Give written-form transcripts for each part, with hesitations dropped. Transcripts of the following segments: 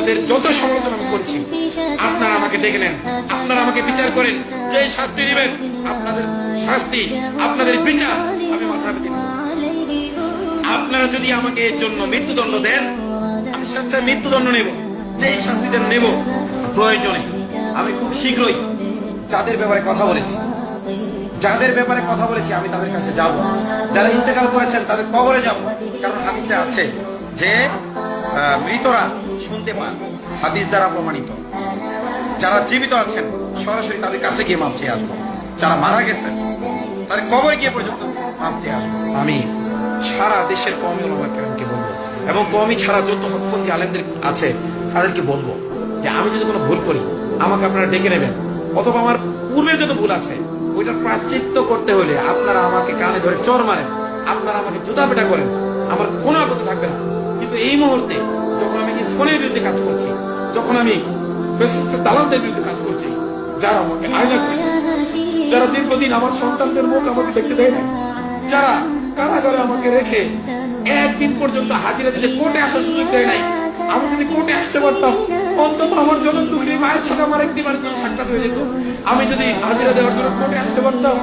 আপনাদের যত সমালোচনা আমি করেছি, আপনারা আমাকে দেখে নেন, আপনারা আমাকে বিচার করেন, যে শাস্তি দিবেন আপনাদের শাস্তি, আপনাদের বিচার আমি মাথা পেতে নেব। আপনারা যদি আমাকে এর জন্য মৃত্যুদণ্ড দেন, আমি স্বেচ্ছায় মৃত্যুদণ্ড নেব, যেই শাস্তি দেন নেব। প্রয়োজনে আমি খুব শীঘ্রই যাদের ব্যাপারে কথা বলেছি আমি তাদের কাছে যাব, যারা ইন্তেকাল করেছেন তাদের কবরে যাব। কারণ হাদিসে আছে যে মৃতরা শুনতে পান, হাদিস দ্বারা প্রমাণিত। যারা জীবিত আছেন সরাসরি তাদের কাছে গিয়ে মাপ চেয়ে আসবো, যারা মারা গেছেন তাদের কবরে গিয়ে পর্যন্ত মাপ চেয়ে আসবো। আমি সারা দেশের কওমি উলামা কেরামকে বলবো, এবং কওমি ছাড়া যত হকপন্থী আলেমদের আছে তাদেরকে বলবো যে আমি যদি কোনো ভুল করি আমাকে আপনারা ডেকে নেবেন, অথবা আমার পূর্বের যত ভুল আছে ওইটার প্রায়শ্চিত্ত করতে হলে আপনারা আমাকে কানে ধরে চর মারেন, আপনারা আমাকে জুতা পেটা করেন, আমার কোনো আপত্তি থাকবে না। কিন্তু এই মুহূর্তে যখন আমি ইসলামের বিরুদ্ধে কাজ করছি, যখন আমি দালালদের বিরুদ্ধে কাজ করছি, যারা আমাকে আয়না করে, যারা দীর্ঘদিন আমার সন্তানদের মুখ আমাকে দেখতে দেয় না, যারা কারাগারে আমাকে রেখে একদিন পর্যন্ত হাজিরা দিলে কোর্টে আসার সুযোগ দেয় নাই, আমি যদি কোর্টে আসতে পারতাম অন্তত আমার জনম দুঃখী মায়ের সাথে আমার একটিবারের জন্য সাক্ষাৎ হয়ে যেত। আমি যদি হাজিরা দেওয়ার জন্য কোর্টে আসতে পারতাম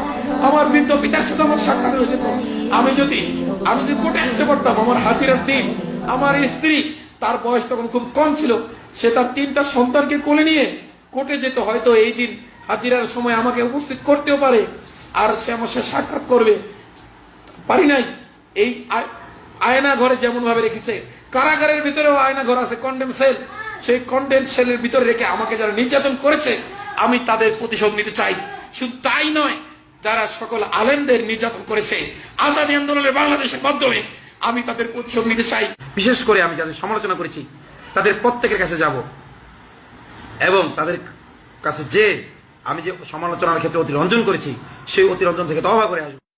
আমার বৃদ্ধ পিতার সাথে আমার সাক্ষাৎ হয়ে যেত। আমি যদি কোর্টে আসতে পারতাম, আমার হাজিরার দিন আমার স্ত্রী, তার বয়স তখন খুব কম ছিল, সে তার 3টা সন্তানকে কোলে নিয়ে কোর্টে যেত। হয়তো এই দিন হাজিরার সময় আমাকে উপস্থিত করতেও পারে, আর সে আমার সাথে সাক্ষাৎ করবে। পারি নাই। এই আয়না ঘরে যেমন ভাবে রেখেছে, কারাগারের ভিতরেও আয়না ঘর আছে, কন্ডেম সেল, সেই কন্ডেম সেলের ভিতরে রেখে আমাকে যারা নির্যাতন করেছে আমি তাদের প্রতিশোধ নিতে চাই। শুধু তাই নয়, যারা সকল আলেমদের নির্যাতন করেছে আজাদী আন্দোলনের বাংলাদেশের মাধ্যমে আমি তাদের প্রতিশোধ নিতে চাই। বিশেষ করে আমি যাদের সমালোচনা করেছি তাদের প্রত্যেকের কাছে যাব, এবং তাদের কাছে যে আমি যে সমালোচনার ক্ষেত্রে অতিরঞ্জন করেছি সেই অতিরঞ্জন থেকে তওবা করে আসবো।